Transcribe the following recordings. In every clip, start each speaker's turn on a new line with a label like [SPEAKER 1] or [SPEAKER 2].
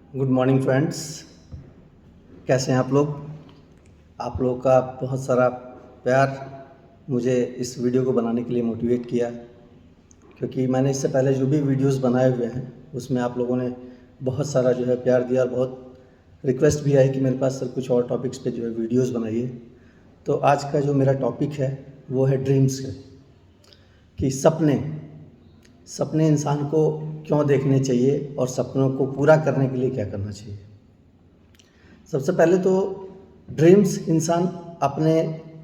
[SPEAKER 1] Good morning friends. कैसे हैं आप लोग? आप लोगों का बहुत सारा प्यार मुझे इस वीडियो को बनाने के लिए मोटिवेट किया, क्योंकि मैंने इससे पहले जो भी वीडियोस बनाए हुए हैं उसमें आप लोगों ने बहुत सारा जो है प्यार दिया और बहुत रिक्वेस्ट भी आई कि मेरे पास सर कुछ और टॉपिक्स पे जो है वीडियोस बनाइए। तो आज का जो मेरा टॉपिक है वो है ड्रीम्स है, कि सपने इंसान को क्यों देखने चाहिए और सपनों को पूरा करने के लिए क्या करना चाहिए। सबसे पहले तो ड्रीम्स इंसान अपने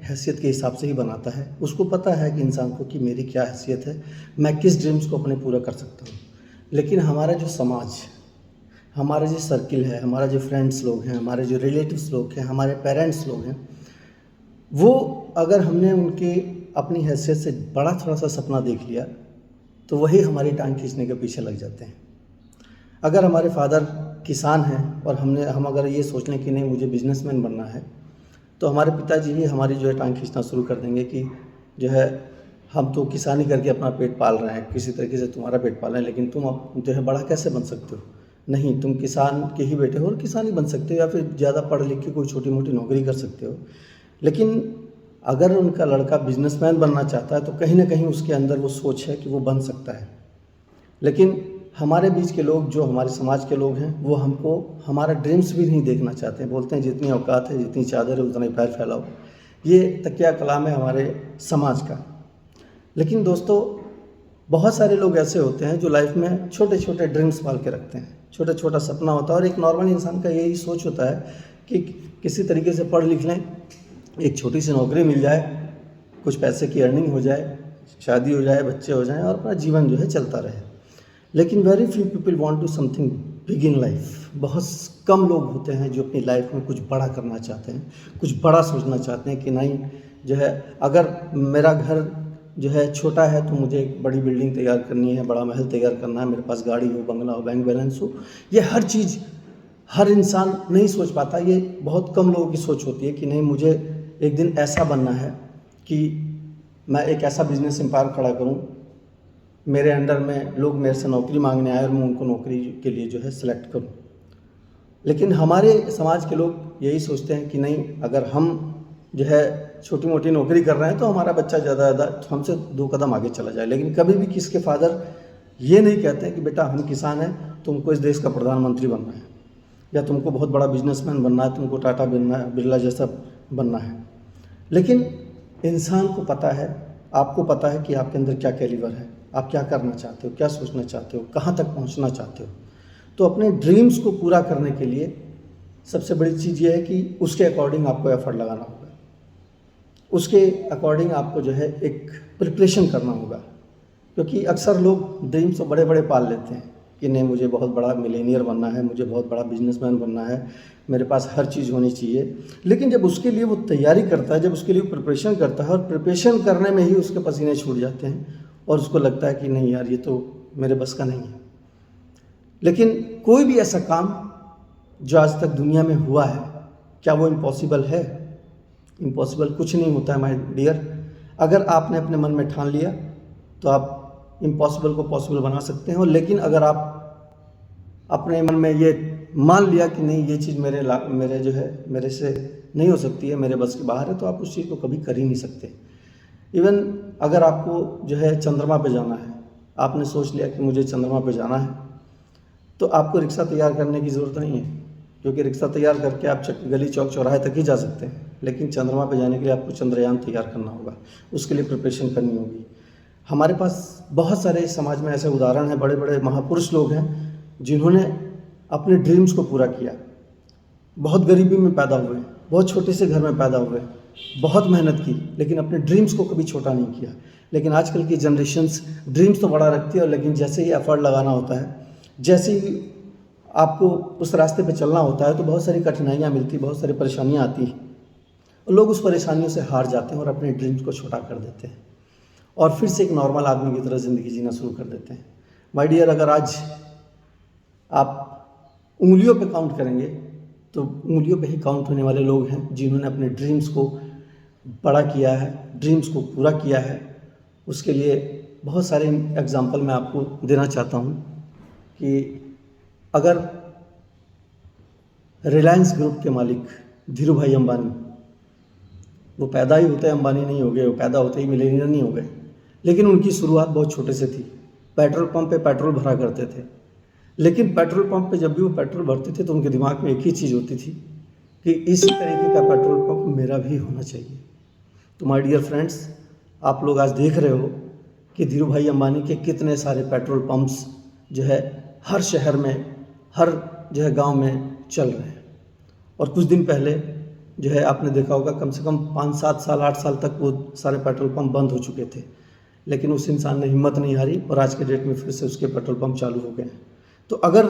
[SPEAKER 1] हैसियत के हिसाब से ही बनाता है। उसको पता है कि इंसान को कि मेरी क्या हैसियत है, मैं किस ड्रीम्स को अपने पूरा कर सकता हूँ। लेकिन हमारा जो समाज, हमारा जो सर्किल है, हमारा जो फ्रेंड्स लोग हैं, हमारे जो रिलेटिव्स लोग हैं, हमारे पेरेंट्स लोग हैं, वो अगर हमने उनके अपनी हैसियत से बड़ा थोड़ा सा सपना देख लिया तो वही हमारी टांग खींचने के पीछे लग जाते हैं। अगर हमारे फादर किसान हैं और हम अगर ये सोच लें कि नहीं मुझे बिजनेसमैन बनना है, तो हमारे पिताजी ही हमारी जो है टांग खींचना शुरू कर देंगे कि जो है हम तो किसानी करके अपना पेट पाल रहे हैं, किसी तरीके से तुम्हारा पेट पाल रहे हैं, लेकिन तुम अब जो है बड़ा कैसे बन सकते हो? नहीं, तुम किसान के ही बेटे हो और किसान ही बन सकते हो, या फिर ज़्यादा पढ़ लिख के कोई छोटी मोटी नौकरी कर सकते हो। लेकिन अगर उनका लड़का बिजनेसमैन बनना चाहता है तो कहीं ना कहीं उसके अंदर वो सोच है कि वो बन सकता है। लेकिन हमारे बीच के लोग, जो हमारे समाज के लोग हैं, वो हमको हमारा ड्रीम्स भी नहीं देखना चाहते हैं। बोलते हैं जितनी औकात है, जितनी चादर है, उतना ही पैर फैलाओ। ये तकिया कलाम है हमारे समाज का। लेकिन दोस्तों, बहुत सारे लोग ऐसे होते हैं जो लाइफ में छोटे छोटे ड्रीम्स पाल के रखते हैं, छोटा छोटा सपना होता है। और एक नॉर्मल इंसान का यही सोच होता है कि किसी तरीके से पढ़ लिख लें, एक छोटी सी नौकरी मिल जाए, कुछ पैसे की अर्निंग हो जाए, शादी हो जाए, बच्चे हो जाएं और अपना जीवन जो है चलता रहे। लेकिन very few people want to something big in life. बहुत कम लोग होते हैं जो अपनी लाइफ में कुछ बड़ा करना चाहते हैं, कुछ बड़ा सोचना चाहते हैं कि नहीं जो है अगर मेरा घर जो है छोटा है तो मुझे एक बड़ी बिल्डिंग तैयार करनी है, बड़ा महल तैयार करना है, मेरे पास गाड़ी हो, बंगला हो, बैंक बैलेंस हो। ये हर चीज़ हर इंसान नहीं सोच पाता। ये बहुत कम लोगों की सोच होती है कि नहीं मुझे एक दिन ऐसा बनना है कि मैं एक ऐसा बिजनेस एम्पायर खड़ा करूं, मेरे अंडर में लोग मेरे से नौकरी मांगने आए और मैं उनको नौकरी के लिए जो है सिलेक्ट करूं। लेकिन हमारे समाज के लोग यही सोचते हैं कि नहीं, अगर हम जो है छोटी मोटी नौकरी कर रहे हैं तो हमारा बच्चा ज़्यादा हमसे 2 कदम आगे चला जाए। लेकिन कभी भी किसके फादर ये नहीं कहते कि बेटा हम किसान हैं, तुमको इस देश का प्रधानमंत्री बनना है, या तुमको बहुत बड़ा बिजनेसमैन बनना है, तुमको टाटा बनना है, बिरला जैसा बनना है। लेकिन इंसान को पता है, आपको पता है कि आपके अंदर क्या कैलिबर है, आप क्या करना चाहते हो, क्या सोचना चाहते हो, कहाँ तक पहुँचना चाहते हो। तो अपने ड्रीम्स को पूरा करने के लिए सबसे बड़ी चीज़ ये है कि उसके अकॉर्डिंग आपको एफर्ट लगाना होगा, उसके अकॉर्डिंग आपको जो है एक प्रिपरेशन करना होगा। क्योंकि अक्सर लोग ड्रीम्स तो बड़े बड़े पाल लेते हैं कि नहीं मुझे बहुत बड़ा मिलेनियर बनना है, मुझे बहुत बड़ा बिजनेसमैन बनना है, मेरे पास हर चीज़ होनी चाहिए। लेकिन जब उसके लिए वो तैयारी करता है, जब उसके लिए प्रिपरेशन करता है, और प्रिपरेशन करने में ही उसके पसीने छूट जाते हैं और उसको लगता है कि नहीं यार ये तो मेरे बस का नहीं है। लेकिन कोई भी ऐसा काम जो आज तक दुनिया में हुआ है, क्या वो इम्पॉसिबल है? इम्पॉसिबल कुछ नहीं होता है माय डियर। अगर आपने अपने मन में ठान लिया तो आप इम्पॉसिबल को पॉसिबल बना सकते हैं। लेकिन अगर आप अपने मन में ये मान लिया कि नहीं ये चीज़ मेरे जो है मेरे से नहीं हो सकती है, मेरे बस के बाहर है, तो आप उस चीज़ को कभी कर ही नहीं सकते। इवन अगर आपको जो है चंद्रमा पे जाना है, आपने सोच लिया कि मुझे चंद्रमा पे जाना है, तो आपको रिक्शा तैयार करने की ज़रूरत नहीं है, क्योंकि रिक्शा तैयार करके आप गली चौक चौराहे तक ही जा सकते हैं। लेकिन चंद्रमा पे जाने के लिए आपको चंद्रयान तैयार करना होगा, उसके लिए प्रिपरेशन करनी होगी। हमारे पास बहुत सारे समाज में ऐसे उदाहरण हैं, बड़े बड़े महापुरुष लोग हैं जिन्होंने अपने ड्रीम्स को पूरा किया। बहुत गरीबी में पैदा हुए, बहुत छोटे से घर में पैदा हुए, बहुत मेहनत की, लेकिन अपने ड्रीम्स को कभी छोटा नहीं किया। लेकिन आजकल की जनरेशन्स ड्रीम्स तो बड़ा रखती है, लेकिन जैसे ही एफर्ट लगाना होता है, जैसे ही आपको उस रास्ते पे चलना होता है, तो बहुत सारी कठिनाइयाँ मिलती, बहुत सारी परेशानियाँ आती हैं, और लोग उस परेशानियों से हार जाते हैं और अपने ड्रीम्स को छोटा कर देते हैं और फिर से एक नॉर्मल आदमी की तरह ज़िंदगी जीना शुरू कर देते हैं। माय डियर, अगर आज आप उंगलियों पे काउंट करेंगे तो उंगलियों पे ही काउंट होने वाले लोग हैं जिन्होंने अपने ड्रीम्स को बड़ा किया है, ड्रीम्स को पूरा किया है। उसके लिए बहुत सारे एग्जाम्पल मैं आपको देना चाहता हूँ कि अगर रिलायंस ग्रुप के मालिक धीरू भाई अंबानी, वो पैदा ही होते अंबानी नहीं हो गए, वो पैदा होते ही मिलेनियर नहीं हो गए, लेकिन उनकी शुरुआत बहुत छोटे से थी। पेट्रोल पंप पे पेट्रोल भरा करते थे, लेकिन पेट्रोल पंप पे जब भी वो पेट्रोल भरते थे तो उनके दिमाग में एक ही चीज़ होती थी कि इसी तरीके का पेट्रोल पंप मेरा भी होना चाहिए। तो माय डियर फ्रेंड्स, आप लोग आज देख रहे हो कि धीरू भाई अंबानी के कितने सारे पेट्रोल पंप्स जो है हर शहर में, हर जो है गांव में चल रहे हैं। और कुछ दिन पहले जो है आपने देखा होगा, कम से कम 5-7 साल 8 साल तक वो सारे पेट्रोल पंप बंद हो चुके थे, लेकिन उस इंसान ने हिम्मत नहीं हारी और आज के डेट में फिर से उसके पेट्रोल पंप चालू हो गए हैं। तो अगर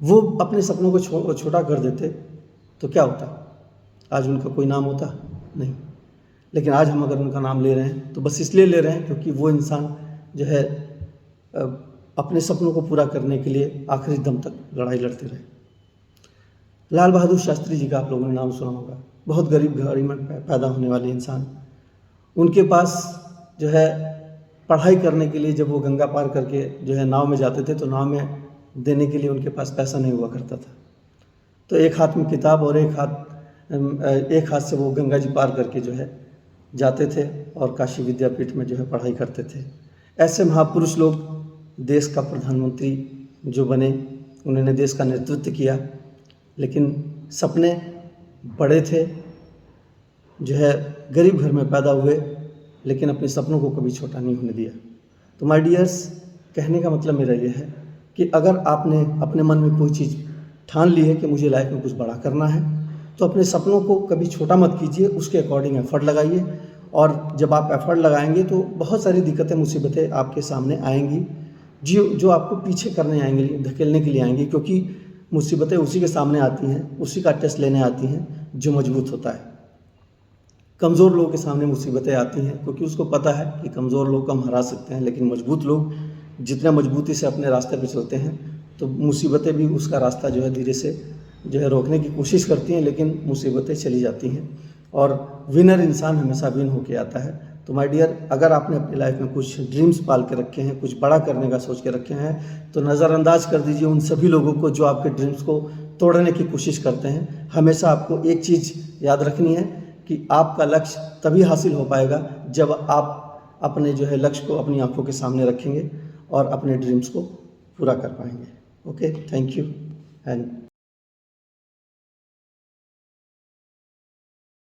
[SPEAKER 1] वो अपने सपनों को छोटा कर देते तो क्या होता? आज उनका कोई नाम होता? नहीं। लेकिन आज हम अगर उनका नाम ले रहे हैं तो बस इसलिए ले रहे हैं क्योंकि वो इंसान जो है अपने सपनों को पूरा करने के लिए आखिरी दम तक लड़ाई लड़ते रहे। लाल बहादुर शास्त्री जी का आप लोगों ने नाम सुना होगा, बहुत गरीब घर में पैदा होने वाले इंसान। उनके पास जो है पढ़ाई करने के लिए जब वो गंगा पार करके जो है नाव में जाते थे तो नाव में देने के लिए उनके पास पैसा नहीं हुआ करता था, तो एक हाथ में किताब और एक हाथ से वो गंगा जी पार करके जो है जाते थे और काशी विद्यापीठ में जो है पढ़ाई करते थे। ऐसे महापुरुष लोग देश का प्रधानमंत्री जो बने, उन्होंने देश का नेतृत्व किया, लेकिन सपने बड़े थे, जो है गरीब घर में पैदा हुए, लेकिन अपने सपनों को कभी छोटा नहीं होने दिया। तो माय डियर्स, कहने का मतलब मेरा ये है कि अगर आपने अपने मन में कोई चीज़ ठान ली है कि मुझे लाइफ में कुछ बड़ा करना है, तो अपने सपनों को कभी छोटा मत कीजिए, उसके अकॉर्डिंग एफर्ट लगाइए। और जब आप एफर्ट लगाएंगे तो बहुत सारी दिक्कतें मुसीबतें आपके सामने आएंगी, जो आपको पीछे करने आएंगे, धकेलने के लिए आएंगी, क्योंकि मुसीबतें उसी के सामने आती हैं, उसी का टेस्ट लेने आती हैं जो मजबूत होता है। कमज़ोर लोगों के सामने मुसीबतें आती हैं क्योंकि उसको पता है कि कमज़ोर लोग को हम हरा सकते हैं, लेकिन मजबूत लोग जितना मजबूती से अपने रास्ते पर चलते हैं तो मुसीबतें भी उसका रास्ता जो है धीरे से जो है रोकने की कोशिश करती हैं, लेकिन मुसीबतें चली जाती हैं और विनर इंसान हमेशा विन होके आता है। तो माय डियर, अगर आपने अपनी लाइफ में कुछ ड्रीम्स पाल के रखे हैं, कुछ बड़ा करने का सोच के रखे हैं, तो नज़रअंदाज कर दीजिए उन सभी लोगों को जो आपके ड्रीम्स को तोड़ने की कोशिश करते हैं। हमेशा आपको एक चीज़ याद रखनी है कि आपका लक्ष्य तभी हासिल हो पाएगा जब आप अपने जो है लक्ष्य को अपनी आंखों के सामने रखेंगे और अपने ड्रीम्स को पूरा कर पाएंगे। Okay, thank you and